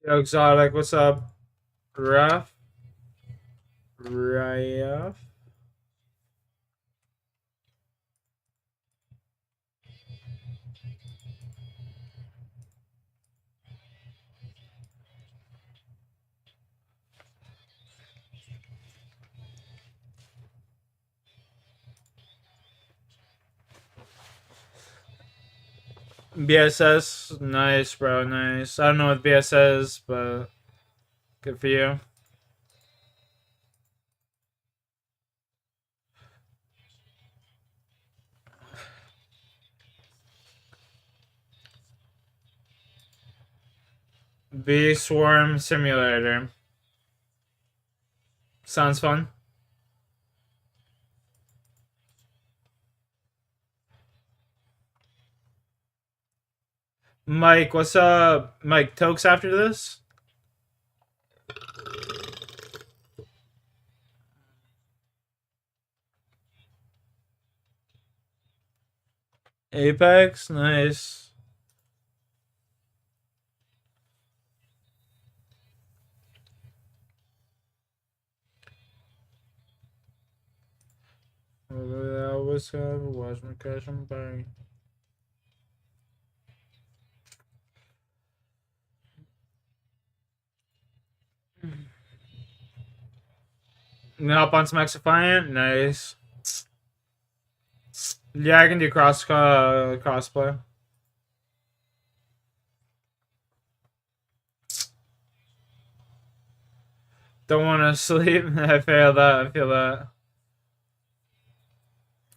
Yo, Exotic, what's up? Raf? Raf? BSS? Nice, bro, nice. I don't know what BSS is, but good for you. Bee Swarm Simulator. Sounds fun. Mike, what's up? Mike, Tokes after this? Apex? Nice. I always have watch my crash on bang. Hop on some Defiant? Nice. Yeah, I can do crossplay. Don't want to sleep. I feel that. I feel that.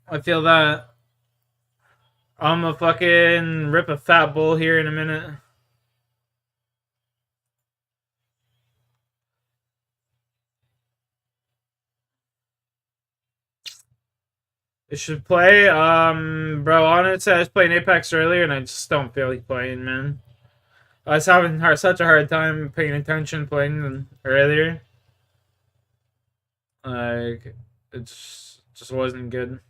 I feel that. I'm gonna fucking rip a fat bull here in a minute. It should play. Bro, honestly, I was playing Apex earlier and I just don't feel like playing, man. I was having such a hard time paying attention playing earlier. Like, it just wasn't good.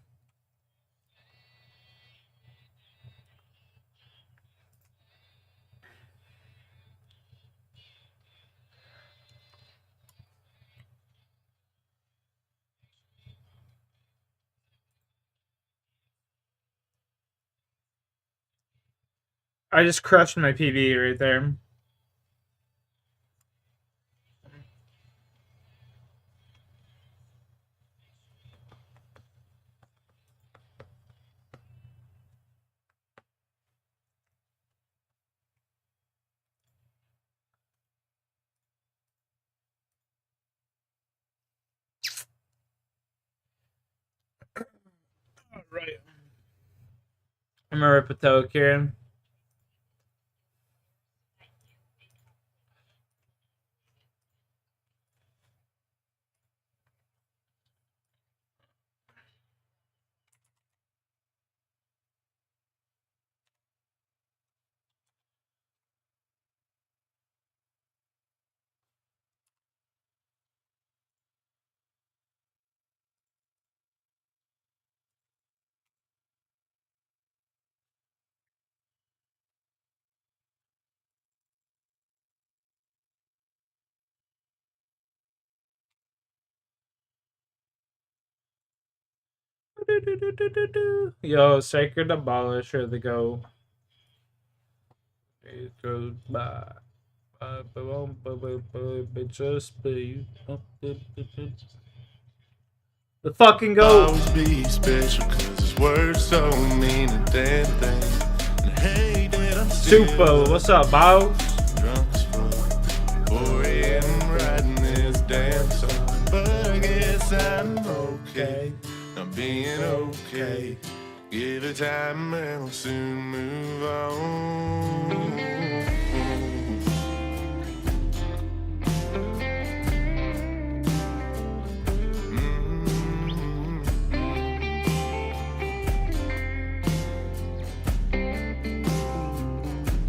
I just crushed my PB right there. Right. I'm gonna rip a toke here. Yo, Sacred Abolisher, the GOAT. It goes by. Just be the fucking GOAT. Always be special cause his words don't mean a damn thing. And hey, that I'm Super, what's up, Bow? Drunk as fuck. 4 a.m. writing this damn song. But I guess I'm okay. I'm being okay. Give it time and I'll soon move on.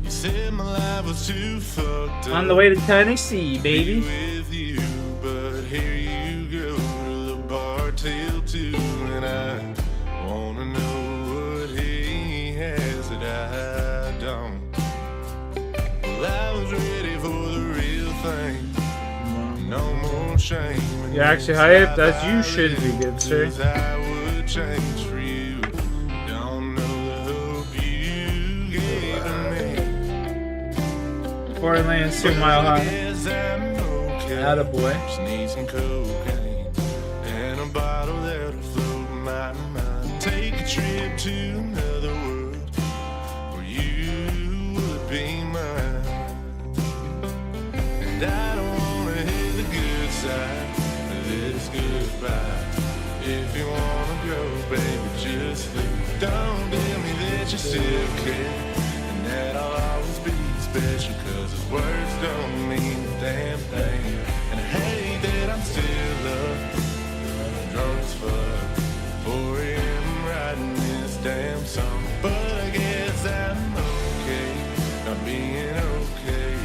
You said my life was too fucked up. On the way to Tennessee, baby. With you, but here you go to the bar till 2, and I wanna know what he has that I don't. Well, I was ready for the shame. You're actually hyped, as you should be, good sir. I would change for you. Don't know the hope you gave to me. 4 lanes, 2 mile high. Yes, I'm okay. Attaboy. Just need some cocaine and a bottle that'll float my mind. Take a trip to another world where you would be mine. And I don't wanna hear the good side of this goodbye. If you wanna go, baby, just leave. Don't tell me that you still care and that I'll always be special, 'cause his words don't mean a damn thing. And I hate that I'm still up, drunk as fuck, 4 a.m. writing this damn song. But I guess I'm okay, not being okay.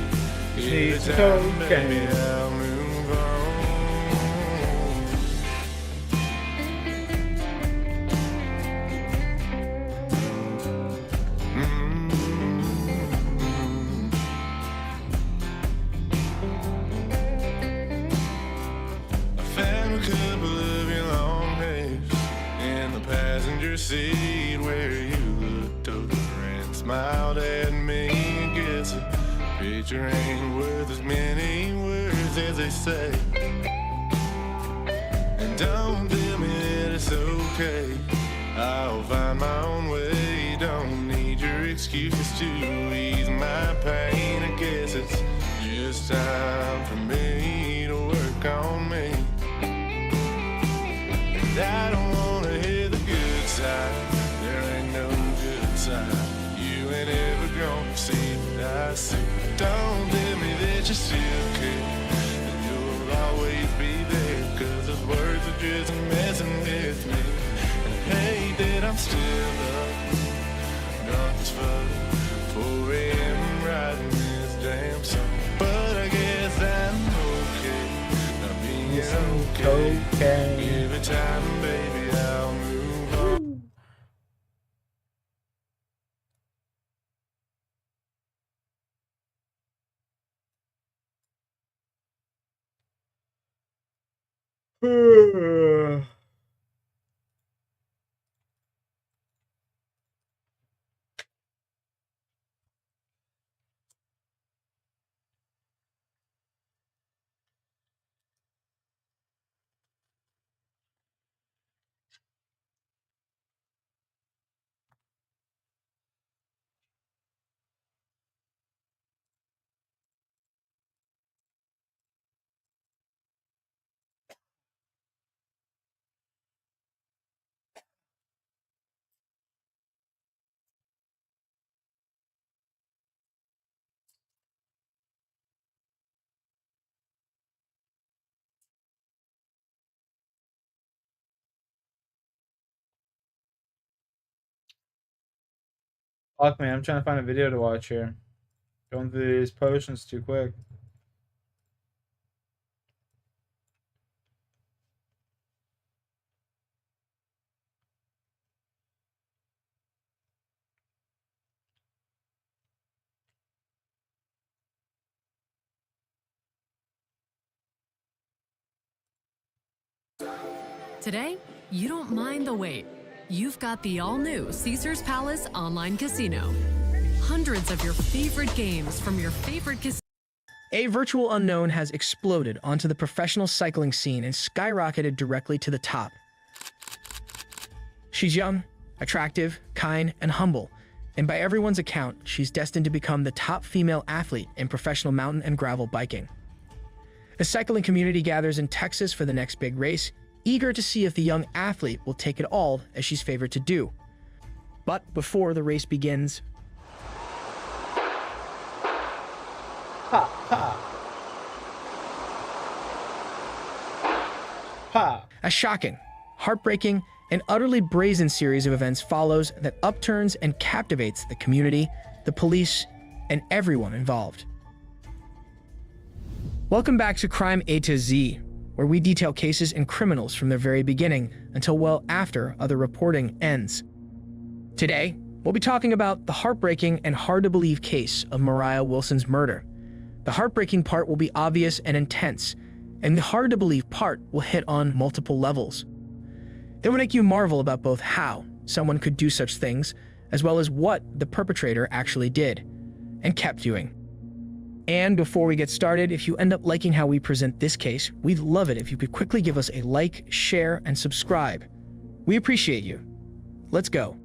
Need some Time, cocaine. baby, I'll move on. I found a couple of your long hairs in the passenger seat where you looked over and smiled at me. I guess a picture ain't worth as many words as they say. And don't tell me that it's okay, I'll find my own way. Don't need your excuses to ease my pain. I guess it's just time for me to work on me. And I don't wanna hear the good side, there ain't no good side. You ain't ever gonna see what I see. Don't tell me that you still care and you'll always be there, 'cause those words are just messing with me. And I hate that I'm still up, drunk as fuck, 4 a.m. writing this damn song. But I guess I'm okay, not being okay. Give it time, baby, I'll move on. Fuck, man, I'm trying to find a video to watch here. Going through these potions too quick. Today, you don't mind the wait. You've got the all-new Caesars Palace Online Casino. Hundreds of your favorite games from your favorite casino. A virtual unknown has exploded onto the professional cycling scene and skyrocketed directly to the top. She's young, attractive, kind, and humble, and by everyone's account, she's destined to become the top female athlete in professional mountain and gravel biking. The cycling community gathers in Texas for the next big race, eager to see if the young athlete will take it all as she's favored to do. But before the race begins, Ha ha. Ha. a shocking, heartbreaking, and utterly brazen series of events follows that upturns and captivates the community, the police, and everyone involved. Welcome back to Crime A to Z, where we detail cases and criminals from their very beginning until well after other reporting ends. Today, we'll be talking about the heartbreaking and hard-to-believe case of Mariah Wilson's murder. The heartbreaking part will be obvious and intense, and the hard-to-believe part will hit on multiple levels. It will make you marvel about both how someone could do such things, as well as what the perpetrator actually did and kept doing. And before we get started, if you end up liking how we present this case, we'd love it if you could quickly give us a like, share, and subscribe. We appreciate you. Let's go.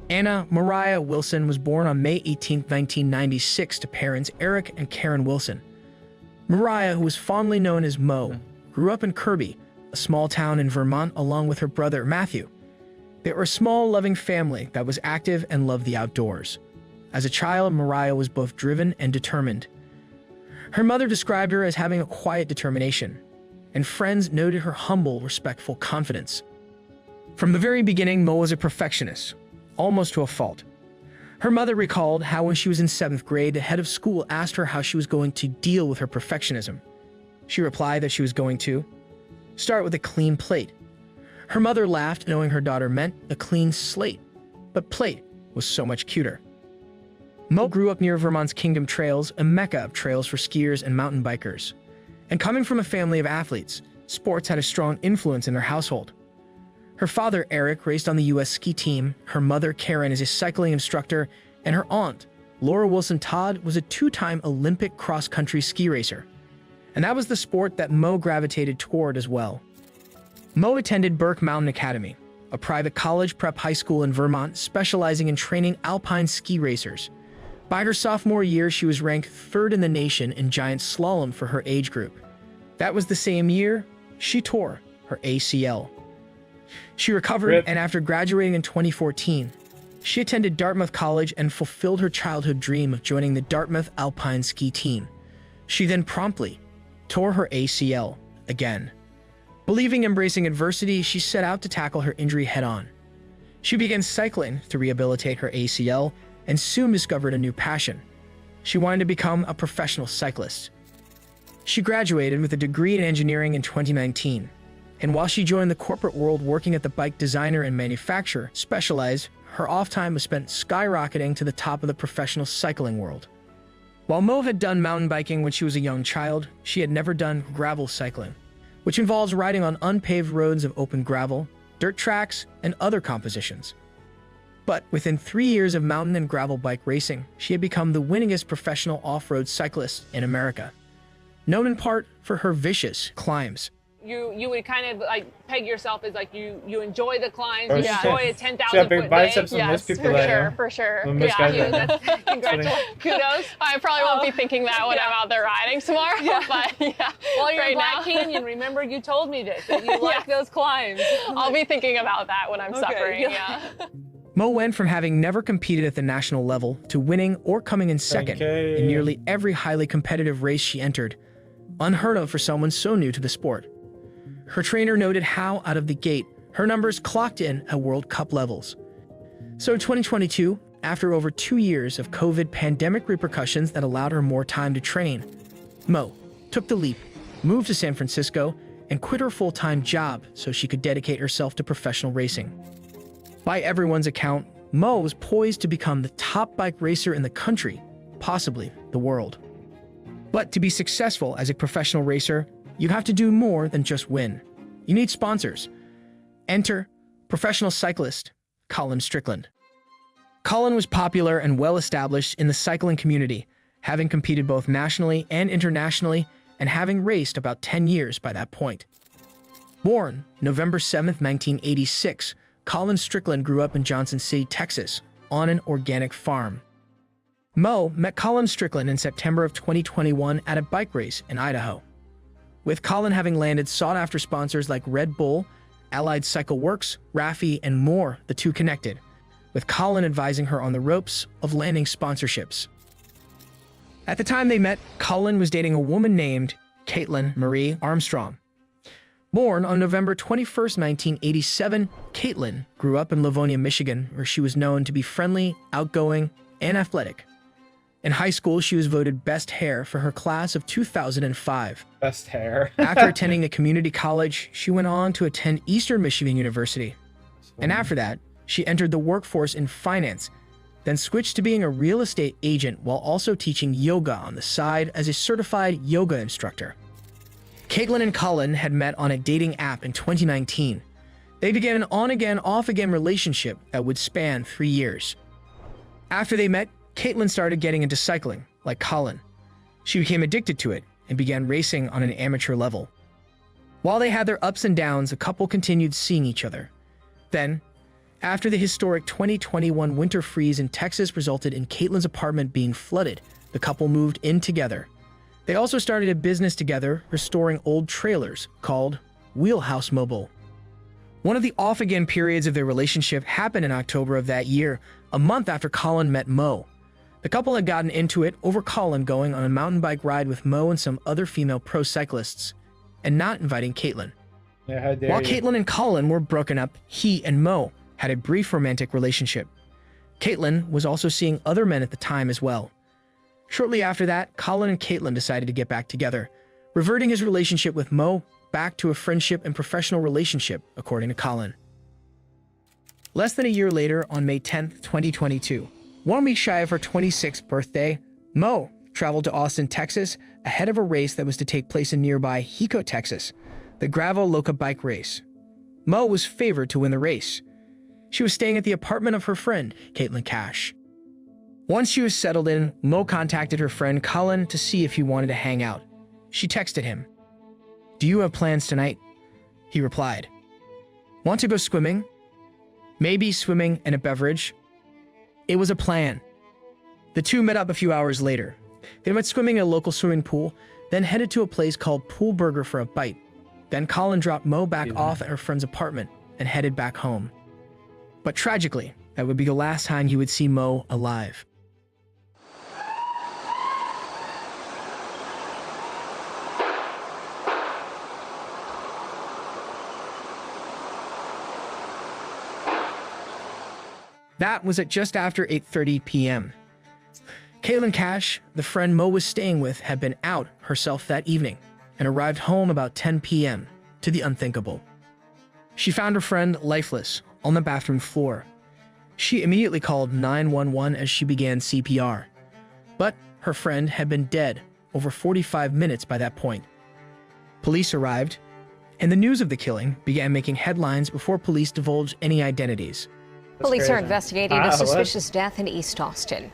Anna Mariah Wilson was born on May 18, 1996 to parents Eric and Karen Wilson. Mariah, who was fondly known as Mo, grew up in Kirby, a small town in Vermont, along with her brother Matthew. They were a small, loving family that was active and loved the outdoors. As a child, Mariah was both driven and determined. Her mother described her as having a quiet determination, and friends noted her humble, respectful confidence. From the very beginning, Mo was a perfectionist, almost to a fault. Her mother recalled how when she was in 7th grade, the head of school asked her how she was going to deal with her perfectionism. She replied that she was going to start with a clean plate. Her mother laughed, knowing her daughter meant a clean slate, but plate was so much cuter. Mo grew up near Vermont's Kingdom Trails, a mecca of trails for skiers and mountain bikers. And coming from a family of athletes, sports had a strong influence in their household. Her father, Eric, raced on the U.S. ski team, her mother, Karen, is a cycling instructor, and her aunt, Laura Wilson Todd, was a 2-time Olympic cross-country ski racer. And that was the sport that Mo gravitated toward as well. Mo attended Burke Mountain Academy, a private college prep high school in Vermont specializing in training alpine ski racers. By her sophomore year, she was ranked 3rd in the nation in giant slalom for her age group. That was the same year she tore her ACL. She recovered, and after graduating in 2014, she attended Dartmouth College and fulfilled her childhood dream of joining the Dartmouth Alpine Ski Team. She then promptly tore her ACL again. Believing in embracing adversity, she set out to tackle her injury head-on. She began cycling to rehabilitate her ACL and soon discovered a new passion. She wanted to become a professional cyclist. She graduated with a degree in engineering in 2019. And while she joined the corporate world working at the bike designer and manufacturer specialized, her off time was spent skyrocketing to the top of the professional cycling world. While Mo had done mountain biking when she was a young child, she had never done gravel cycling, which involves riding on unpaved roads of open gravel, dirt tracks, and other compositions. But within 3 years of mountain and gravel bike racing, she had become the winningest professional off-road cyclist in America, known in part for her vicious climbs. You would kind of like peg yourself as like you enjoy the climbs, Oh, you shit. enjoy a She got 10,000 big foot biceps day. than most people for that sure, know. for sure. Than most Yeah, guys that know. that's congratulations. Kudos. I probably won't be thinking that when I'm out there riding tomorrow, but yeah, While you're right in Black now, Canyon, remember you told me this, that you like those climbs. I'll be thinking about that when I'm Okay, suffering, yeah. yeah. Mo went from having never competed at the national level to winning or coming in second Okay. in nearly every highly competitive race she entered, unheard of for someone so new to the sport. Her trainer noted how, out of the gate, her numbers clocked in at World Cup levels. So in 2022, after over 2 years of COVID pandemic repercussions that allowed her more time to train, Mo took the leap, moved to San Francisco, and quit her full-time job so she could dedicate herself to professional racing. By everyone's account, Mo was poised to become the top bike racer in the country, possibly the world. But to be successful as a professional racer, you have to do more than just win. You need sponsors. Enter professional cyclist Colin Strickland. Colin was popular and well-established in the cycling community, having competed both nationally and internationally and having raced about 10 years by that point. Born November 7, 1986, Colin Strickland grew up in Johnson City, Texas, on an organic farm. Mo met Colin Strickland in September of 2021 at a bike race in Idaho. With Colin having landed sought-after sponsors like Red Bull, Allied Cycle Works, Raffi, and more, the two connected, with Colin advising her on the ropes of landing sponsorships. At the time they met, Colin was dating a woman named Caitlin Marie Armstrong. Born on November 21, 1987, Caitlin grew up in Livonia, Michigan, where she was known to be friendly, outgoing, and athletic. In high school, she was voted best hair for her class of 2005. Best hair. After attending a community college, she went on to attend Eastern Michigan University. And after that, she entered the workforce in finance, then switched to being a real estate agent while also teaching yoga on the side as a certified yoga instructor. Caitlin and Colin had met on a dating app in 2019. They began an on-again, off-again relationship that would span 3 years. After they met, Caitlin started getting into cycling, like Colin. She became addicted to it and began racing on an amateur level. While they had their ups and downs, the couple continued seeing each other. Then, after the historic 2021 winter freeze in Texas resulted in Caitlin's apartment being flooded, the couple moved in together. They also started a business together restoring old trailers called Wheelhouse Mobile. One of the off-again periods of their relationship happened in October of that year, a month after Colin met Mo. The couple had gotten into it over Colin going on a mountain bike ride with Mo and some other female pro cyclists, and not inviting Caitlin. Yeah, how dare While you. Caitlin and Colin were broken up, he and Mo had a brief romantic relationship. Caitlin was also seeing other men at the time as well. Shortly after that, Colin and Caitlin decided to get back together, reverting his relationship with Mo back to a friendship and professional relationship, according to Colin. Less than a year later, on May 10th, 2022, 1 week shy of her 26th birthday, Mo traveled to Austin, Texas, ahead of a race that was to take place in nearby Hico, Texas, the Gravel Loca bike race. Mo was favored to win the race. She was staying at the apartment of her friend, Caitlin Cash. Once she was settled in, Mo contacted her friend Colin to see if he wanted to hang out. She texted him, "Do you have plans tonight?" He replied, "Want to go swimming? Maybe swimming and a beverage." It was a plan. The two met up a few hours later. They went swimming in a local swimming pool, then headed to a place called Pool Burger for a bite. Then Colin dropped Mo back off at her friend's apartment and headed back home. But tragically, that would be the last time he would see Mo alive. That was at just after 8:30 p.m. Caitlin Cash, the friend Mo was staying with, had been out herself that evening and arrived home about 10 p.m. to the unthinkable. She found her friend lifeless on the bathroom floor. She immediately called 911 as she began CPR. But her friend had been dead over 45 minutes by that point. Police arrived, and the news of the killing began making headlines before police divulged any identities. Police are crazy. investigating Wow, a what? suspicious death in East Austin.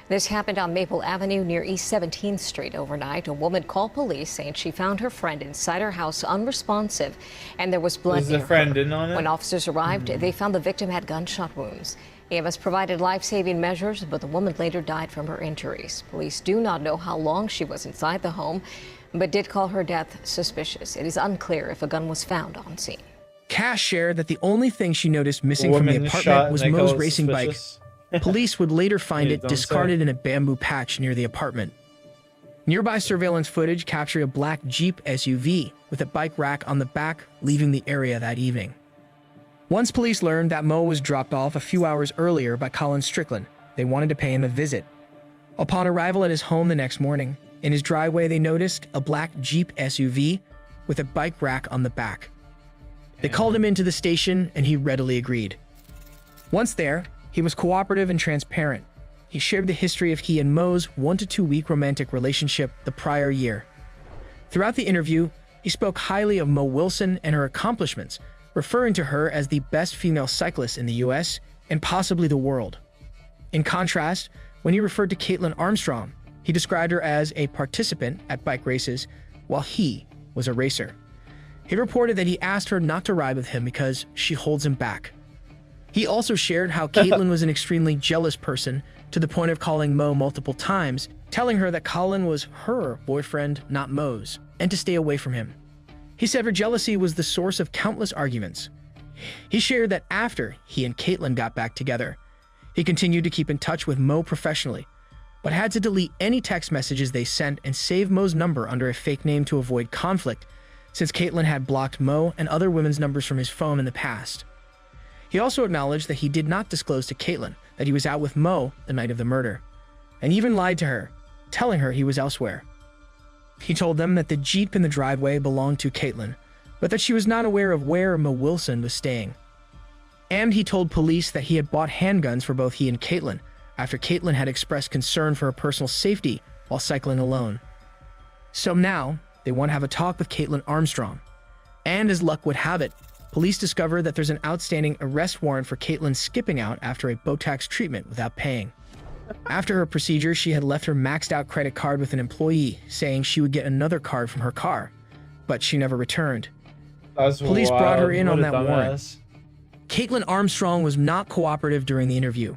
This happened on Maple Avenue near East 17th Street overnight. A woman called police saying she found her friend inside her house unresponsive and there was blood Was the near friend her. in on it? When officers arrived, they found the victim had gunshot wounds. EMS provided life-saving measures, but the woman later died from her injuries. Police do not know how long she was inside the home, but did call her death suspicious. It is unclear if a gun was found on scene. Cash shared that the only thing she noticed missing from the Woman shot apartment and was they call Mo's it racing bike. suspicious. Police would later find Yeah, it don't say. discarded in a bamboo patch near the apartment. Nearby surveillance footage captured a black Jeep SUV with a bike rack on the back leaving the area that evening. Once police learned that Mo was dropped off a few hours earlier by Colin Strickland, they wanted to pay him a visit. Upon arrival at his home the next morning, in his driveway they noticed a black Jeep SUV with a bike rack on the back. They called him into the station and he readily agreed. Once there, he was cooperative and transparent. He shared the history of he and Mo's 1 to 2 week romantic relationship the prior year. Throughout the interview, he spoke highly of Mo Wilson and her accomplishments, referring to her as the best female cyclist in the US and possibly the world. In contrast, when he referred to Caitlin Armstrong, he described her as a participant at bike races, while he was a racer. He reported that he asked her not to ride with him because she holds him back. He also shared how Caitlin was an extremely jealous person to the point of calling Mo multiple times, telling her that Colin was her boyfriend, not Mo's, and to stay away from him. He said her jealousy was the source of countless arguments. He shared that after he and Caitlin got back together, he continued to keep in touch with Mo professionally, but had to delete any text messages they sent and save Mo's number under a fake name to avoid conflict, since Caitlin had blocked Mo and other women's numbers from his phone in the past. He also acknowledged that he did not disclose to Caitlin that he was out with Mo the night of the murder. and even lied to her, telling her he was elsewhere. He told them that the Jeep in the driveway belonged to Caitlin, but that she was not aware of where Mo Wilson was staying. And he told police that he had bought handguns for both he and Caitlin after Caitlin had expressed concern for her personal safety while cycling alone. So now, they want to have a talk with Caitlin Armstrong. And as luck would have it, police discover that there's an outstanding arrest warrant for Caitlin skipping out after a Botox treatment without paying. After her procedure, she had left her maxed out credit card with an employee, saying she would get another card from her car, but she never returned. Police brought her in on that warrant. Caitlin Armstrong was not cooperative during the interview.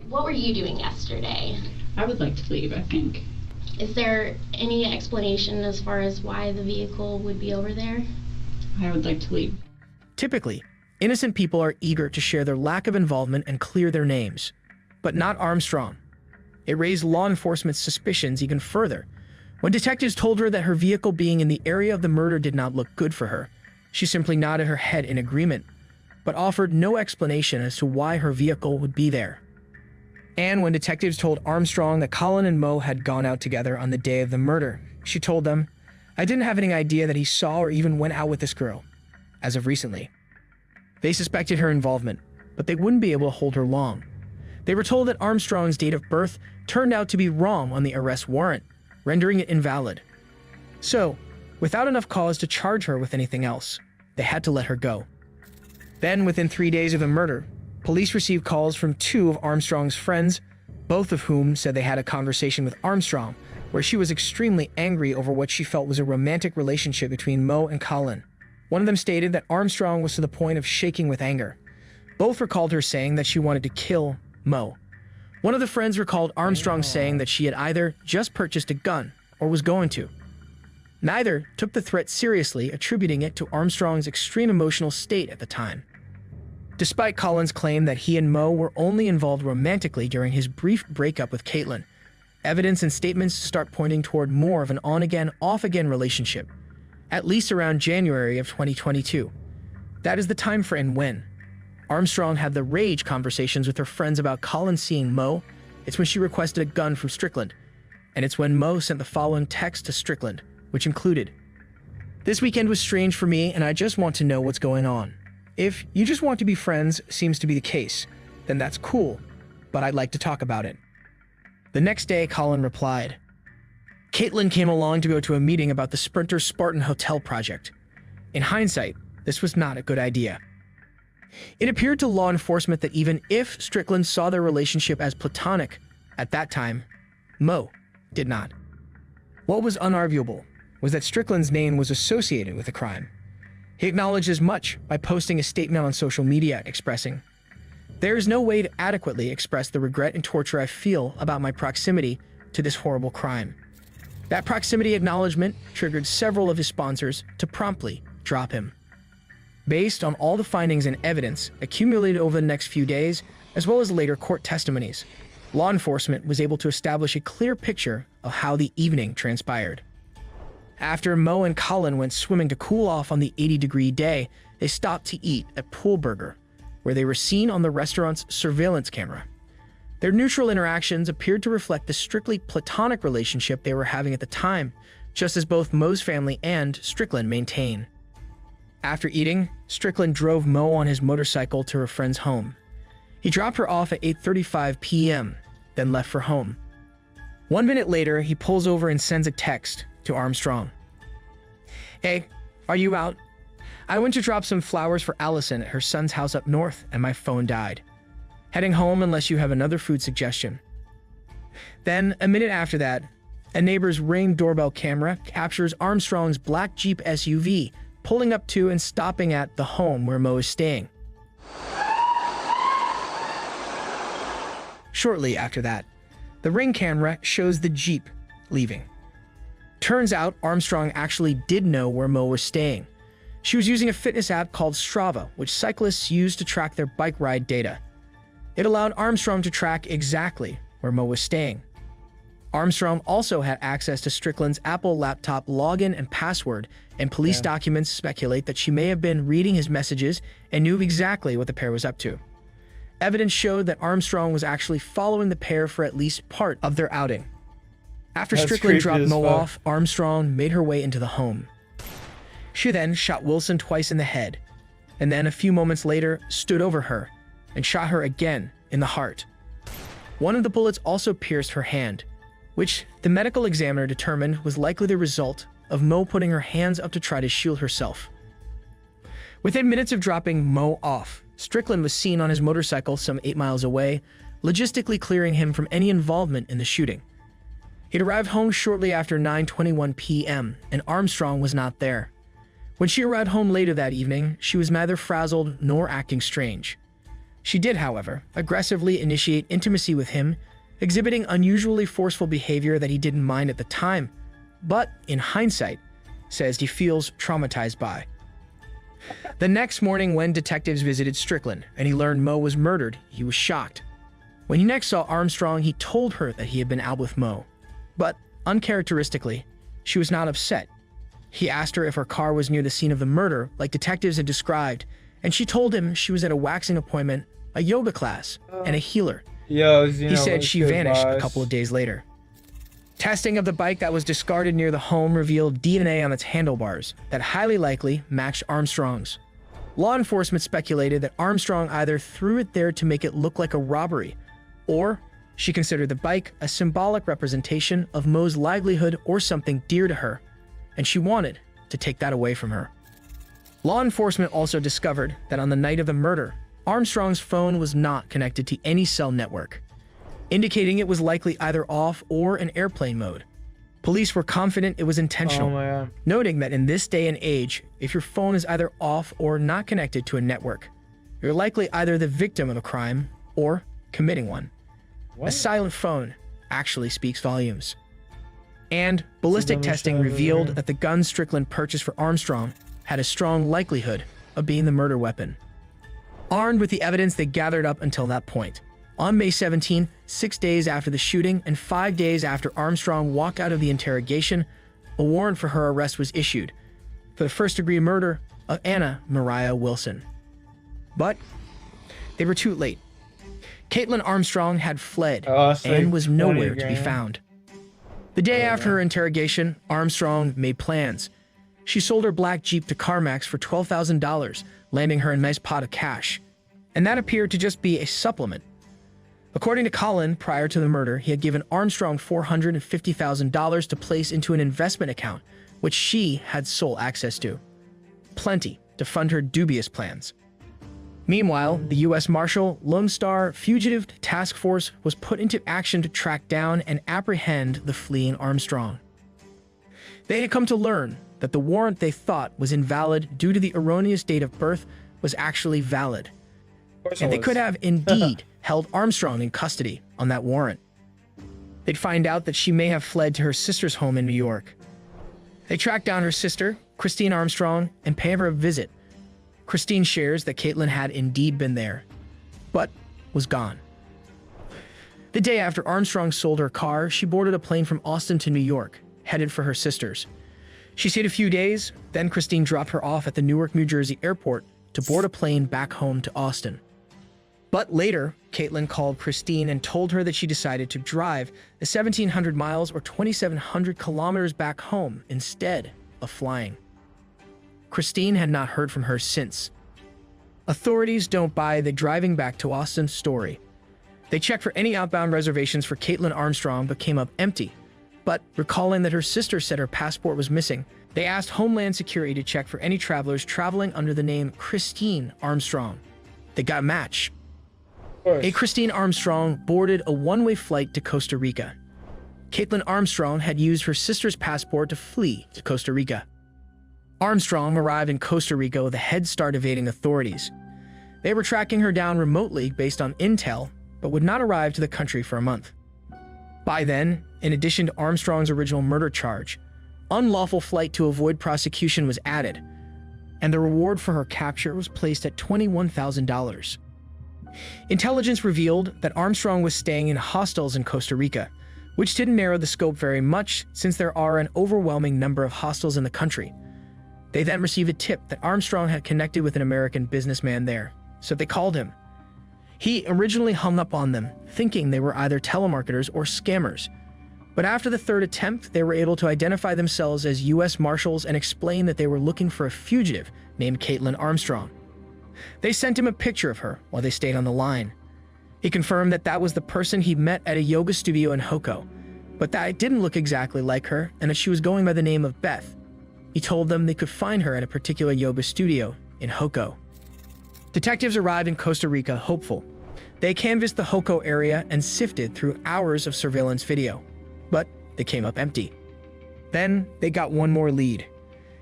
What were you doing yesterday? I would like to leave, I think. Is there any explanation as far as why the vehicle would be over there? I would like to leave. Typically, innocent people are eager to share their lack of involvement and clear their names, but not Armstrong. It raised law enforcement's suspicions even further. When detectives told her that her vehicle being in the area of the murder did not look good for her, she simply nodded her head in agreement, but offered no explanation as to why her vehicle would be there. And when detectives told Armstrong that Colin and Mo had gone out together on the day of the murder, she told them, "I didn't have any idea that he saw or even went out with this girl, as of recently." They suspected her involvement, but they wouldn't be able to hold her long. They were told that Armstrong's date of birth turned out to be wrong on the arrest warrant, rendering it invalid. So, without enough cause to charge her with anything else, they had to let her go. Then, within 3 days of the murder, police received calls from 2 of Armstrong's friends, both of whom said they had a conversation with Armstrong, where she was extremely angry over what she felt was a romantic relationship between Mo and Colin. One of them stated that Armstrong was to the point of shaking with anger. Both recalled her saying that she wanted to kill Mo. One of the friends recalled Armstrong saying that she had either just purchased a gun or was going to. Neither took the threat seriously, attributing it to Armstrong's extreme emotional state at the time. Despite Colin's claim that he and Mo were only involved romantically during his brief breakup with Caitlin, evidence and statements start pointing toward more of an on-again, off-again relationship, at least around January of 2022. That is the time frame when Armstrong had the rage conversations with her friends about Colin seeing Mo. It's when she requested a gun from Strickland, and it's when Mo sent the following text to Strickland, which included, "This weekend was strange for me, and I just want to know what's going on. If you just want to be friends seems to be the case, then that's cool, but I'd like to talk about it." The next day, Colin replied, "Caitlin came along to go to a meeting about the Sprinter Spartan Hotel project. In hindsight, this was not a good idea." It appeared to law enforcement that even if Strickland saw their relationship as platonic at that time, Mo did not. What was unarguable was that Strickland's name was associated with the crime. He acknowledged as much by posting a statement on social media expressing, "There is no way to adequately express the regret and torture I feel about my proximity to this horrible crime." That proximity acknowledgement triggered several of his sponsors to promptly drop him. Based on all the findings and evidence accumulated over the next few days, as well as later court testimonies, law enforcement was able to establish a clear picture of how the evening transpired. After Mo and Colin went swimming to cool off on the 80-degree day, they stopped to eat at Pool Burger, where they were seen on the restaurant's surveillance camera. Their neutral interactions appeared to reflect the strictly platonic relationship they were having at the time, just as both Mo's family and Strickland maintain. After eating, Strickland drove Mo on his motorcycle to her friend's home. He dropped her off at 8:35 p.m., then left for home. 1 minute later, he pulls over and sends a text to Armstrong. "Hey, are you out? I went to drop some flowers for Allison at her son's house up north and my phone died. Heading home unless you have another food suggestion." Then, a minute after that, a neighbor's Ring doorbell camera captures Armstrong's black Jeep SUV pulling up to and stopping at the home where Mo is staying. Shortly after that, the Ring camera shows the Jeep leaving. Turns out Armstrong actually did know where Mo was staying. She was using a fitness app called Strava, which cyclists use to track their bike ride data. It allowed Armstrong to track exactly where Mo was staying. Armstrong also had access to Strickland's Apple laptop login and password, and police documents speculate that she may have been reading his messages and knew exactly what the pair was up to. Evidence showed that Armstrong was actually following the pair for at least part of their outing. After That's Strickland creepy dropped as Mo fuck. off, Armstrong made her way into the home. She then shot Wilson twice in the head, and then a few moments later stood over her and shot her again in the heart. One of the bullets also pierced her hand, which the medical examiner determined was likely the result of Mo putting her hands up to try to shield herself. Within minutes of dropping Mo off, Strickland was seen on his motorcycle some 8 miles away, logistically clearing him from any involvement in the shooting. He'd arrived home shortly after 9:21 p.m., and Armstrong was not there. When she arrived home later that evening, she was neither frazzled nor acting strange. She did, however, aggressively initiate intimacy with him, exhibiting unusually forceful behavior that he didn't mind at the time, but, in hindsight, says he feels traumatized by. The next morning, when detectives visited Strickland and he learned Mo was murdered, he was shocked. When he next saw Armstrong, he told her that he had been out with Mo. But, uncharacteristically, she was not upset. He asked her if her car was near the scene of the murder, like detectives had described, and she told him she was at a waxing appointment, a yoga class, and a healer. He said she vanished a couple of days later. Testing of the bike that was discarded near the home revealed DNA on its handlebars that highly likely matched Armstrong's. Law enforcement speculated that Armstrong either threw it there to make it look like a robbery, or she considered the bike a symbolic representation of Mo's livelihood or something dear to her, and she wanted to take that away from her. Law enforcement also discovered that on the night of the murder, Armstrong's phone was not connected to any cell network, indicating it was likely either off or in airplane mode. Police were confident it was intentional, noting that in this day and age, if your phone is either off or not connected to a network, you're likely either the victim of a crime or committing one. A silent phone actually speaks volumes. And ballistic testing revealed that the gun Strickland purchased for Armstrong had a strong likelihood of being the murder weapon. Armed with the evidence they gathered up until that point, on May 17th, 6 days after the shooting and 5 days after Armstrong walked out of the interrogation, a warrant for her arrest was issued for the first-degree murder of Anna Mariah Wilson. But they were too late. Caitlin Armstrong had fled and was nowhere to be found. The day after her interrogation, Armstrong made plans. She sold her black Jeep to CarMax for $12,000, landing her a nice pot of cash. And that appeared to just be a supplement. According to Colin, prior to the murder, he had given Armstrong $450,000 to place into an investment account, which she had sole access to. Plenty to fund her dubious plans. Meanwhile, the U.S. Marshal Lone Star Fugitive Task Force was put into action to track down and apprehend the fleeing Armstrong. They had come to learn that the warrant they thought was invalid due to the erroneous date of birth was actually valid. And they could have indeed held Armstrong in custody on that warrant. They'd find out that she may have fled to her sister's home in New York. They tracked down her sister, Christine Armstrong, and pay her a visit. Christine shares that Caitlin had indeed been there, but was gone. The day after Armstrong sold her car, she boarded a plane from Austin to New York, headed for her sister's. She stayed a few days, then Christine dropped her off at the Newark, New Jersey airport to board a plane back home to Austin. But later, Caitlin called Christine and told her that she decided to drive the 1,700 miles or 2,700 kilometers back home instead of flying. Christine had not heard from her since. Authorities don't buy the driving back to Austin story. They checked for any outbound reservations for Caitlin Armstrong but came up empty. But recalling that her sister said her passport was missing, they asked Homeland Security to check for any travelers traveling under the name Christine Armstrong. They got a match. A Christine Armstrong boarded a one-way flight to Costa Rica. Caitlin Armstrong had used her sister's passport to flee to Costa Rica. Armstrong arrived in Costa Rica with a head start evading authorities. They were tracking her down remotely based on intel, but would not arrive to the country for a month. By then, in addition to Armstrong's original murder charge, unlawful flight to avoid prosecution was added, and the reward for her capture was placed at $21,000. Intelligence revealed that Armstrong was staying in hostels in Costa Rica, which didn't narrow the scope very much since there are an overwhelming number of hostels in the country. They then received a tip that Armstrong had connected with an American businessman there, so they called him. He originally hung up on them, thinking they were either telemarketers or scammers. But after the third attempt, they were able to identify themselves as U.S. Marshals and explain that they were looking for a fugitive named Caitlin Armstrong. They sent him a picture of her while they stayed on the line. He confirmed that that was the person he met at a yoga studio in Hoko, but that it didn't look exactly like her and that she was going by the name of Beth. He told them they could find her at a particular yoga studio in Hoko. Detectives arrived in Costa Rica hopeful. They canvassed the Hoko area and sifted through hours of surveillance video, but they came up empty. Then they got one more lead.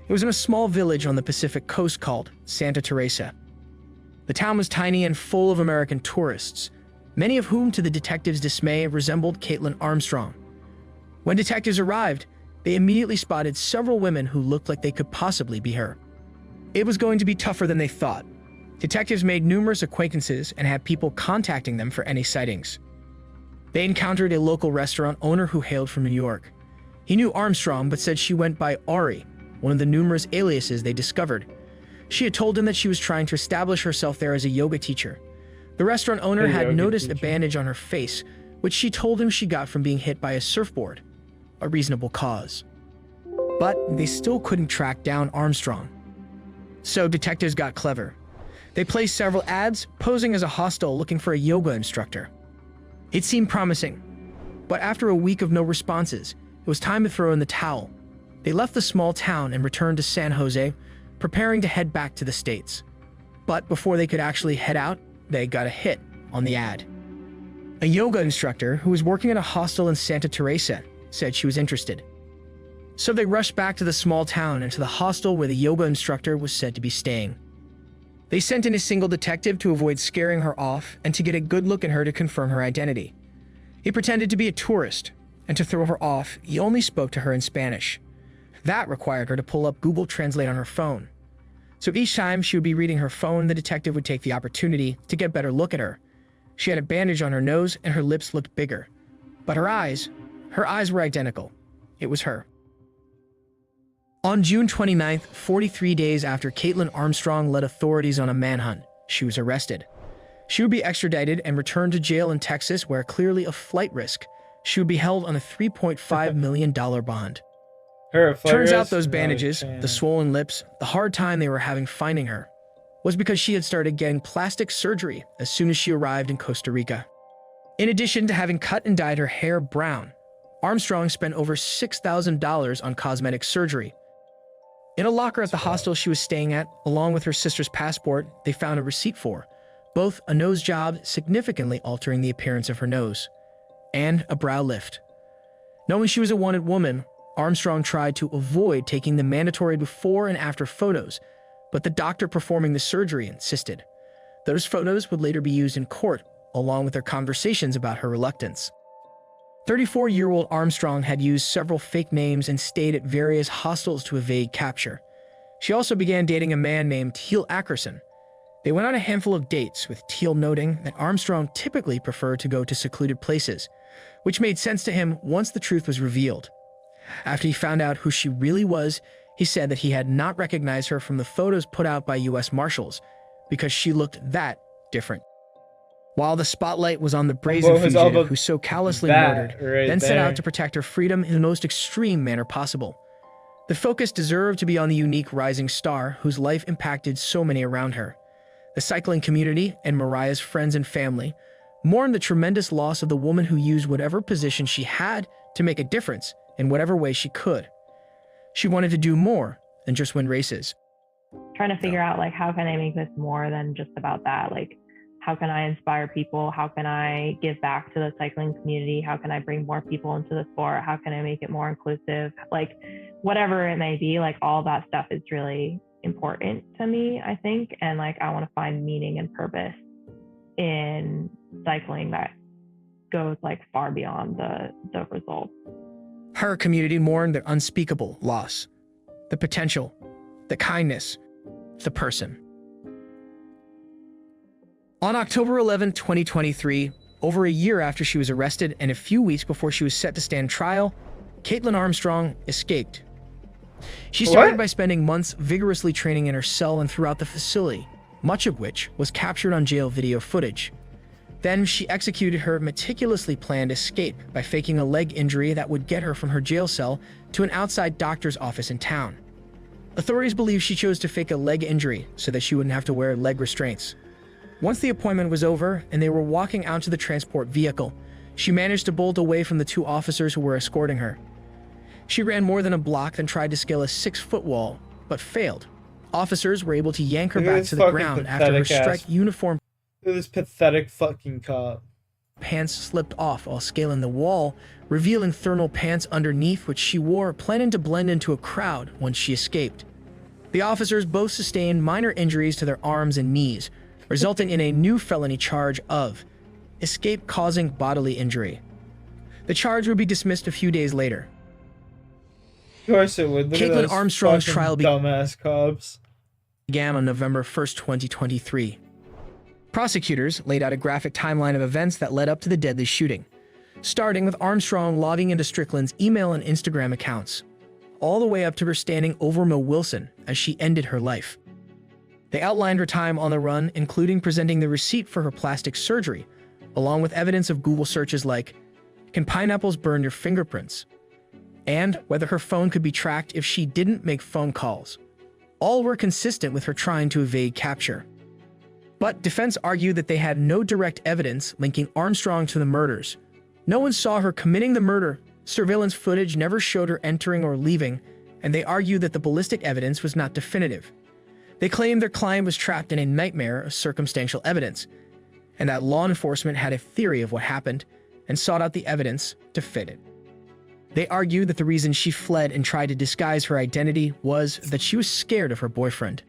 It was in a small village on the Pacific coast called Santa Teresa. The town was tiny and full of American tourists, many of whom, to the detectives' dismay, resembled Caitlin Armstrong. When detectives arrived, they immediately spotted several women who looked like they could possibly be her. It was going to be tougher than they thought. Detectives made numerous acquaintances and had people contacting them for any sightings. They encountered a local restaurant owner who hailed from New York. He knew Armstrong but said she went by Ari, one of the numerous aliases they discovered. She had told him that she was trying to establish herself there as a yoga teacher. The restaurant owner had noticed a bandage on her face, which she told him she got from being hit by a surfboard, a reasonable cause. But they still couldn't track down Armstrong. So detectives got clever. They placed several ads posing as a hostel looking for a yoga instructor. It seemed promising, but after a week of no responses, it was time to throw in the towel. They left the small town and returned to San Jose, preparing to head back to the States. But before they could actually head out, they got a hit on the ad. A yoga instructor who was working at a hostel in Santa Teresa said she was interested. So they rushed back to the small town and to the hostel where the yoga instructor was said to be staying. They sent in a single detective to avoid scaring her off and to get a good look at her to confirm her identity. He pretended to be a tourist, and to throw her off, he only spoke to her in Spanish. That required her to pull up Google Translate on her phone. So each time she would be reading her phone, the detective would take the opportunity to get a better look at her. She had a bandage on her nose and her lips looked bigger. But her eyes were identical. It was her. On June 29th, 43 days after Caitlin Armstrong led authorities on a manhunt, she was arrested. She would be extradited and returned to jail in Texas, where, clearly a flight risk, she would be held on a $3.5 million bond. Turns out those bandages, the swollen lips, the hard time they were having finding her, was because she had started getting plastic surgery as soon as she arrived in Costa Rica. In addition to having cut and dyed her hair brown, Armstrong spent over $6,000 on cosmetic surgery. In a locker at the hostel she was staying at, along with her sister's passport, they found a receipt for both a nose job significantly altering the appearance of her nose, and a brow lift. Knowing she was a wanted woman, Armstrong tried to avoid taking the mandatory before and after photos, but the doctor performing the surgery insisted. Those photos would later be used in court, along with their conversations about her reluctance. 34-year-old Armstrong had used several fake names and stayed at various hostels to evade capture. She also began dating a man named Teal Ackerson. They went on a handful of dates, with Teal noting that Armstrong typically preferred to go to secluded places, which made sense to him once the truth was revealed. After he found out who she really was, he said that he had not recognized her from the photos put out by U.S. Marshals because she looked that different. While the spotlight was on the brazen fugitive who so callously murdered, then set out to protect her freedom in the most extreme manner possible. The focus deserved to be on the unique rising star whose life impacted so many around her. The cycling community and Mariah's friends and family mourned the tremendous loss of the woman who used whatever position she had to make a difference in whatever way she could. She wanted to do more than just win races. Trying to figure out, like, how can I make this more than just about that? Like, how can I inspire people? How can I give back to the cycling community? How can I bring more people into the sport? How can I make it more inclusive? Like, whatever it may be, like, all that stuff is really important to me, I think. And like, I want to find meaning and purpose in cycling that goes like far beyond the results. Her community mourned the unspeakable loss, the potential, the kindness, the person. On October 11, 2023, over a year after she was arrested and a few weeks before she was set to stand trial, Caitlin Armstrong escaped. She started by spending months vigorously training in her cell and throughout the facility, much of which was captured on jail video footage. Then she executed her meticulously planned escape by faking a leg injury that would get her from her jail cell to an outside doctor's office in town. Authorities believe she chose to fake a leg injury so that she wouldn't have to wear leg restraints. Once the appointment was over and they were walking out to the transport vehicle, she managed to bolt away from the two officers who were escorting her. She ran more than a block and tried to scale a 6-foot wall, but failed. Officers were able to yank her back to the ground after her striped uniform Look at this pathetic fucking cop. pants slipped off while scaling the wall, revealing thermal pants underneath which she wore, planning to blend into a crowd once she escaped. The officers both sustained minor injuries to their arms and knees, resulting in a new felony charge of escape causing bodily injury. The charge would be dismissed a few days later. Of course it would. Look at Caitlin those Armstrong's fucking trial dumbass cops. began on November 1st, 2023. Prosecutors laid out a graphic timeline of events that led up to the deadly shooting, starting with Armstrong logging into Strickland's email and Instagram accounts, all the way up to her standing over Mo Wilson as she ended her life. They outlined her time on the run, including presenting the receipt for her plastic surgery, along with evidence of Google searches like, "Can pineapples burn your fingerprints?" and whether her phone could be tracked if she didn't make phone calls. All were consistent with her trying to evade capture. But defense argued that they had no direct evidence linking Armstrong to the murders. No one saw her committing the murder, surveillance footage never showed her entering or leaving, and they argued that the ballistic evidence was not definitive. They claimed their client was trapped in a nightmare of circumstantial evidence, and that law enforcement had a theory of what happened and sought out the evidence to fit it. They argued that the reason she fled and tried to disguise her identity was that she was scared of her boyfriend.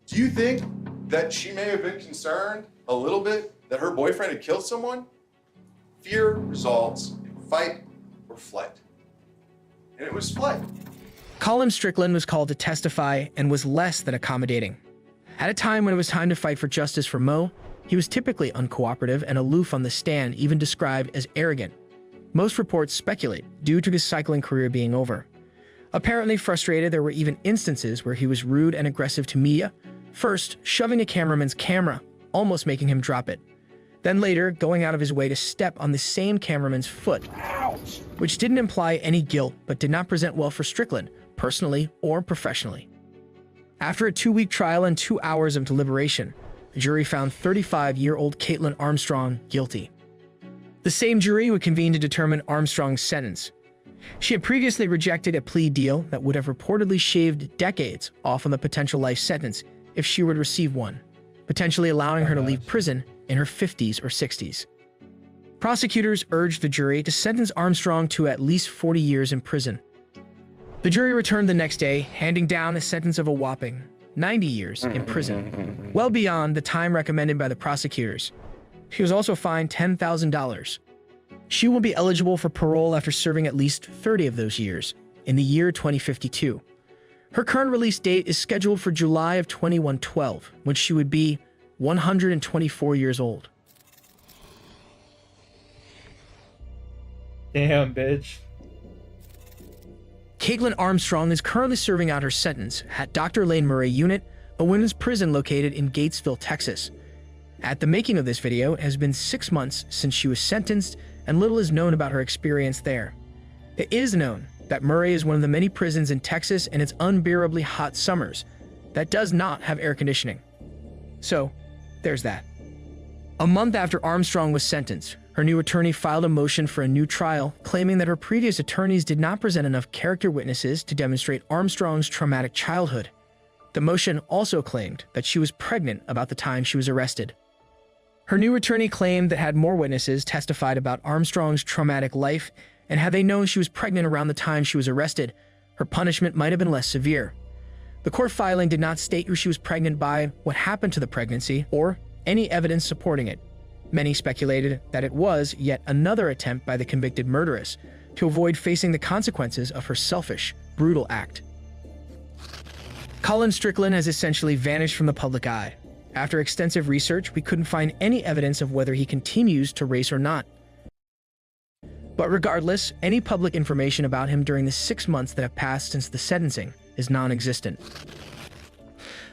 Do you think that she may have been concerned a little bit that her boyfriend had killed someone? Fear results in fight or flight. And it was flight. Colin Strickland was called to testify and was less than accommodating. At a time when it was time to fight for justice for Mo, he was typically uncooperative and aloof on the stand, even described as arrogant. Most reports speculate due to his cycling career being over. Apparently frustrated, there were even instances where he was rude and aggressive to media, first shoving a cameraman's camera, almost making him drop it. Then later, going out of his way to step on the same cameraman's foot, which didn't imply any guilt but did not present well for Strickland, personally or professionally. After a 2-week trial and 2 hours of deliberation, the jury found 35-year-old Caitlin Armstrong guilty. The same jury would convene to determine Armstrong's sentence. She had previously rejected a plea deal that would have reportedly shaved decades off on the potential life sentence if she were to receive one, potentially allowing her to leave prison in her 50s or 60s. Prosecutors urged the jury to sentence Armstrong to at least 40 years in prison. The jury returned the next day, handing down a sentence of a whopping 90 years in prison, well beyond the time recommended by the prosecutors. She was also fined $10,000. She will be eligible for parole after serving at least 30 of those years, in the year 2052. Her current release date is scheduled for July of 2112, when she would be 124 years old. Damn, bitch. Caitlin Armstrong is currently serving out her sentence at Dr. Lane Murray Unit, a women's prison located in Gatesville, Texas. At the making of this video, it has been 6 months since she was sentenced, and little is known about her experience there. It is known that Murray is one of the many prisons in Texas in its unbearably hot summers that does not have air conditioning. So, there's that. A month after Armstrong was sentenced, her new attorney filed a motion for a new trial, claiming that her previous attorneys did not present enough character witnesses to demonstrate Armstrong's traumatic childhood. The motion also claimed that she was pregnant about the time she was arrested. Her new attorney claimed that had more witnesses testified about Armstrong's traumatic life, and had they known she was pregnant around the time she was arrested, her punishment might have been less severe. The court filing did not state who she was pregnant by, what happened to the pregnancy, or any evidence supporting it. Many speculated that it was yet another attempt by the convicted murderess to avoid facing the consequences of her selfish, brutal act. Colin Strickland has essentially vanished from the public eye. After extensive research, we couldn't find any evidence of whether he continues to race or not. But regardless, any public information about him during the 6 months that have passed since the sentencing is non-existent.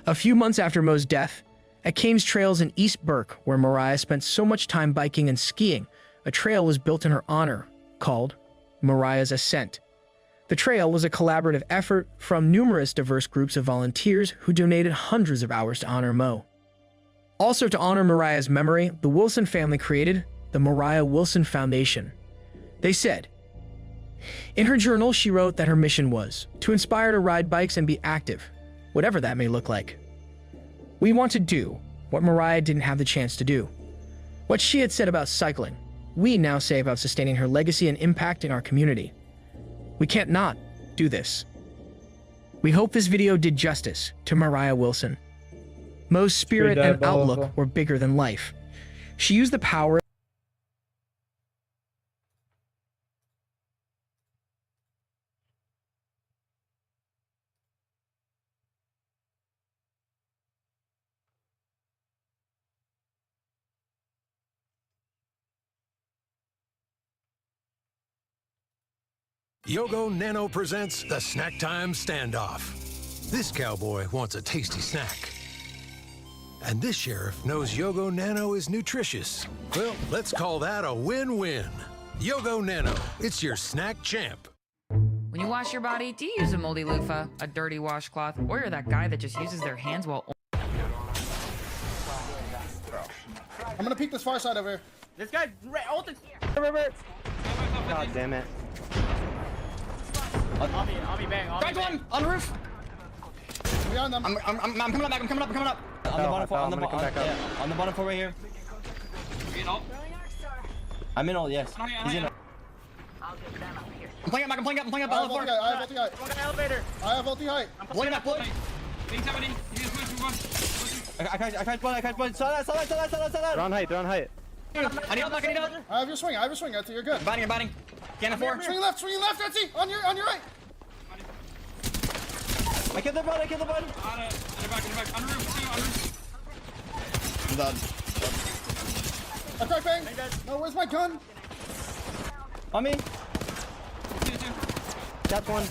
A few months after Mo's death, At Kane's Trails in East Burke, where Mariah spent so much time biking and skiing, a trail was built in her honor, called Mariah's Ascent. The trail was a collaborative effort from numerous diverse groups of volunteers who donated hundreds of hours to honor Mo. Also, to honor Mariah's memory, the Wilson family created the Mariah Wilson Foundation. They said, in her journal, she wrote that her mission was to inspire to ride bikes and be active, whatever that may look like. We want to do what Mariah didn't have the chance to do. What she had said about cycling, we now say about sustaining her legacy and impact in our community. We can't not do this. We hope this video did justice to Mariah Wilson. Mo's spirit and outlook were bigger than life. She used the power Yogo Nano presents the Snack Time Standoff. This cowboy wants a tasty snack. And this sheriff knows Yogo Nano is nutritious. Well, let's call that a win-win. Yogo Nano, it's your snack champ. When you wash your body, do you use a moldy loofah, a dirty washcloth, or you're that guy that just uses their hands while... I'm gonna peek this far side over here. This guy ulted. God damn it. On me, bang. Cracked one on the roof. Behind them. I'm coming up back. I'm coming up. On the bottom floor. On the bottom floor right here. I'm in all. Yes. He's in. I'm playing up. I have ulti height. Elevator. I have ulti height. I'm playing up. I can't play. Saw that. They're on height. I need help. I have your swing. You're good. I'm biting. Can't afford. Swing left, Etsy. On your right. I killed the bud. In the back. On the roof. I'm done. I crack bang. No, where's my gun? On me. That's one.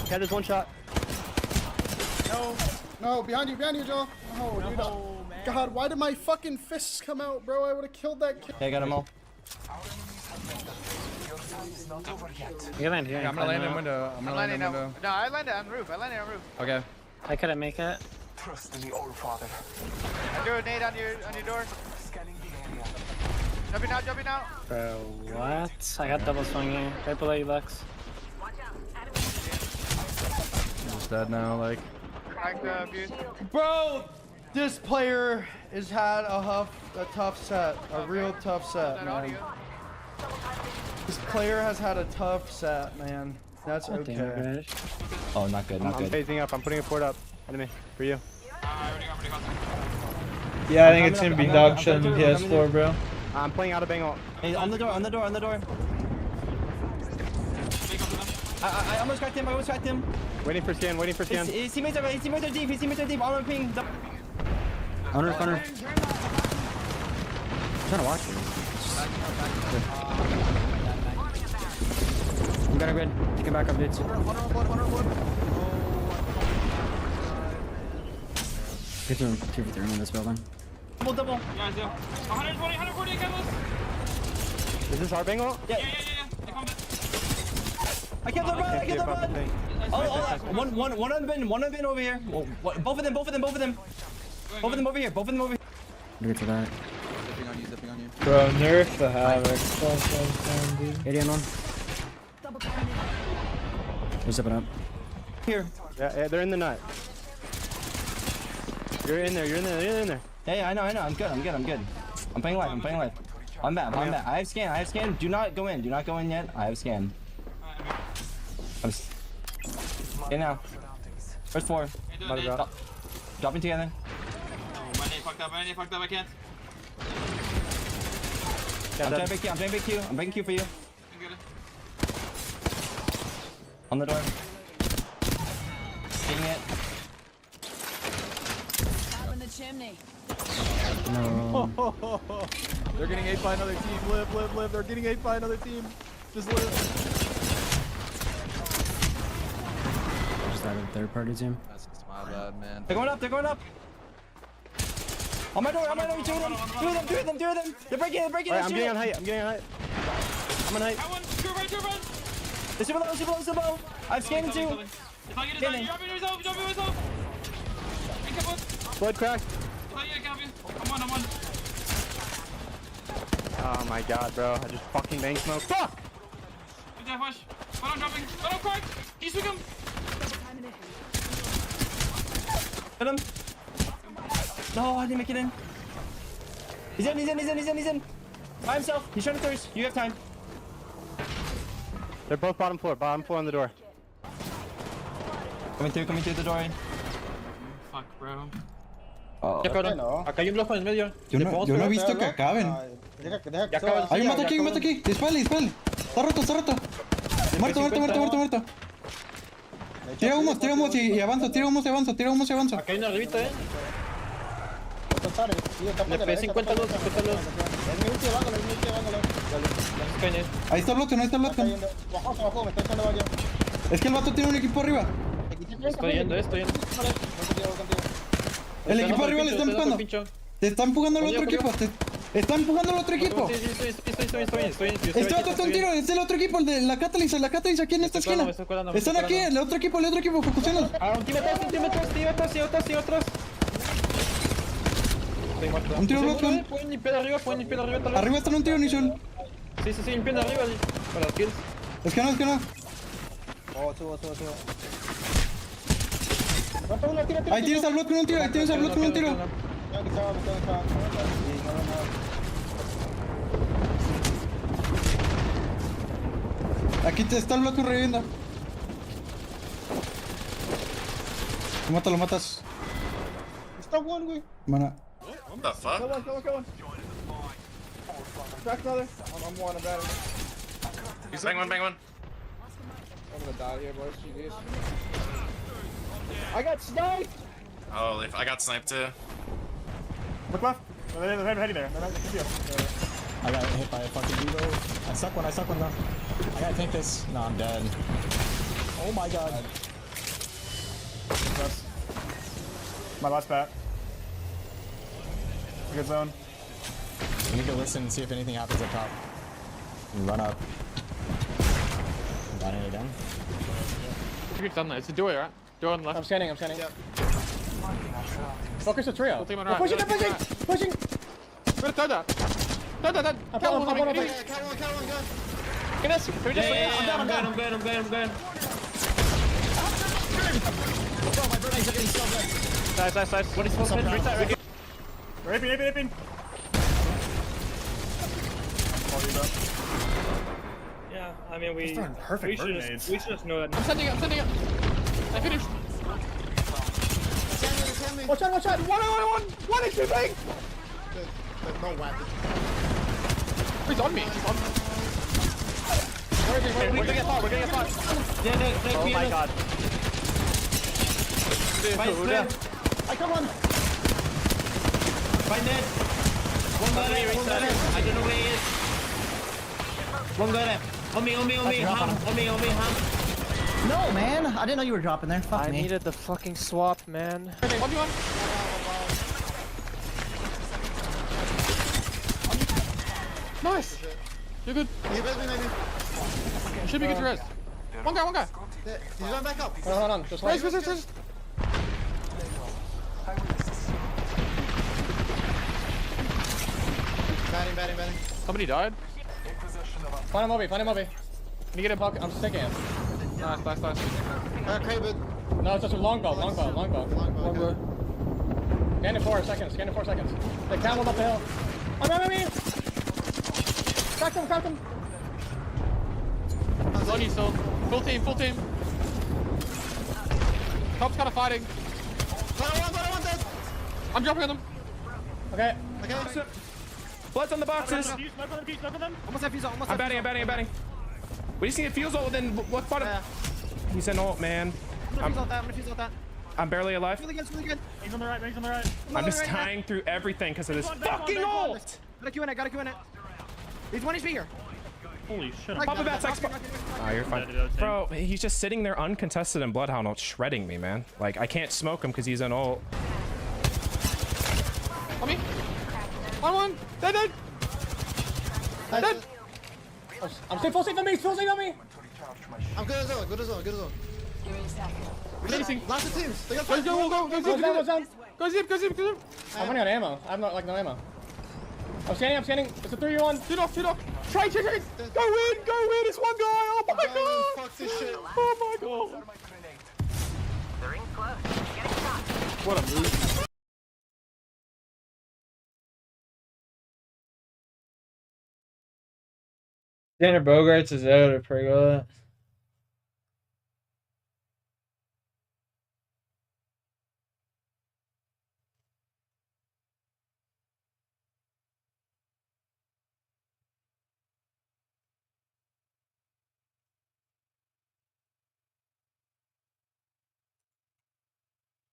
Cat is one shot. No, behind you, Joel. Oh, dude. Man. God, why did my fucking fists come out, bro? I would have killed that kid. Okay, I got them all. You land here. Yeah, I'm gonna land in window. No, I landed on roof. Okay. I couldn't make it. Trust in the All Father. I threw a nade on your door. Scanning the area. Jumping out. Bro, what? I got double swinging. Right below you, Lux. I'm just dead now, like. Bro, this player has had a tough set. A real tough set, man. This player has had a tough set, man. That's okay. Oh, not good. I'm phasing up. I'm putting a fort up. Enemy, for you. Yeah, I think it's gonna be dog shit in PS4, bro. I'm playing out of bang ult. Hey, on the door. I almost cracked him. Waiting for scan. His teammates are deep. Armor ping. Hunter. I'm trying to watch you. I'm gonna grid. You can back up, dudes. Get to 2 for 3 in this building. Double. Guys, 140 Is this our bang ult? Yeah. I killed the run. One of them been over here. Both of them. Both of them over here. Get to that. Zipping on you. Bro, nerf the Havoc. Dude. 80 on one. We're zipping up. Here. Yeah, they're in the nut. You're in there. Yeah, I know. I'm good. I'm playing live. I'm back. I have scan. Do not go in yet. I have scan. Okay, now. First 4. Dropping together. My name fucked up. I can't. I'm playing big Q. I'm breaking Q for you. On the door. Getting it. Up in the chimney. No. They're getting ate by another team. Live. They're getting ate by another team. Just live. Is that a third party team? That's my bad, man. They're going up. On my door, two of them. They're breaking Alright, I'm getting on height. I'm on height. They're super low. I'm scanning too. Scanning. Blood cracked. Oh my god, bro. I just fucking bang smoke. Fuck! Hit him. No, I didn't make it in. He's in. By himself. He's trying to thirst. You have time. They're both bottom floor on the door. Coming through the door. Fuck, bro. Acá hay un bloco en el medio. Yo no he visto que acaben. Hay un mato aquí. Dispárale. Está roto. Muerto. Tira humos y avanzo. Tira humos y avanzo. Acá hay una arribita, Le pegué 50 luz. Ahí está el bloque, no está el bloque. Bajó, me está echando varios. Es que el vato tiene un equipo arriba. Estoy yendo. El equipo arriba le está empujando. Te está empujando el otro equipo. Está empujando el otro equipo. Sí, estoy. Este vato está un tiro. Es el otro equipo, el de la Catalyst aquí en esta esquina. Están aquí, el otro equipo, focuseanos. Un tiro atrás. Un tiro bloque. Pueden limpiar arriba tal vez. Arriba está un tiro, Nishul. Sí, limpiando arriba. Para las kills. Es que no. Oh, subo. Ahí tienes al bloque con un tiro. Aquí está el bloque reviviendo. Lo matas. Está one, güey. Mana. What the fuck? Come on. Crack another. I'm one about it. Bang one. I'm gonna die here, boys. GG's. I got sniped! Oh, I got sniped too. Look left. They're heading there. I got hit by a fucking Eagle. I suck one though. I gotta take this. No, I'm dead. Oh my god. That's my last bat. Good zone. We need to listen and see if anything happens up top. And run up. Got it again. It's a duo, right? Duo on the left. I'm scanning. Yeah. Focus the trio. Team on They're right. pushing! Where's Dead. Cat one, go. Get us. Can we just I'm dead. Nice. What is supposed to be? Raping. Yeah, I mean we should just know that. I'm sending it. I finished. Watch out! What is you doing? There's no weapon. He's on me. We're getting fought. Yeah, Oh my god. I come on! Find it. One got it. I don't know where he is. One got it. On me. Ham. No, man. I didn't know you were dropping there. Fuck me. I needed the fucking swap, man. 1v1. Nice. You're good. You better be maybe. You should be good to rest. One guy. He's going back up. Hold on. Just wait. Rest. Batting. Somebody died. Find him, Obi. Can you get a bucket? I'm sick of him. Nice. KBD. No, it's just a longbow. Okay. Scan in 4 seconds. They camelled up the hill. I'm me! Crack him! On you, so. Full team. Top's kind of fighting. One dead. I'm dropping on them. Okay. Blood's on the boxes. Almost have fuse. I'm batting. We just need a fuse ult within what part of... He's an ult, man. I'm gonna fuse out that. I'm barely alive. Really good. He's on the right. I'm just tying through everything because of this fucking ult. Got a Q in it. He's 1 HP here. Holy shit. Pop a bat, Oh, you're fine. Bro, he's just sitting there uncontested in Bloodhound ult shredding me, man. Like, I can't smoke him because he's an ult. On me. One. Dead. Dead. Oh, I'm still full safe on me. Full safe on me. I'm good as well. Good as well. Good as well. Releasing. Lots of teams. They got Go zip. Go zip. I'm running out of ammo. I have no ammo. I'm scanning. It's a 3v1. Shoot off. Try. Go win. It's one guy. Oh my god. Fuck this shit. Oh my god. What a move. Tanner Bogarts is out of Pergola.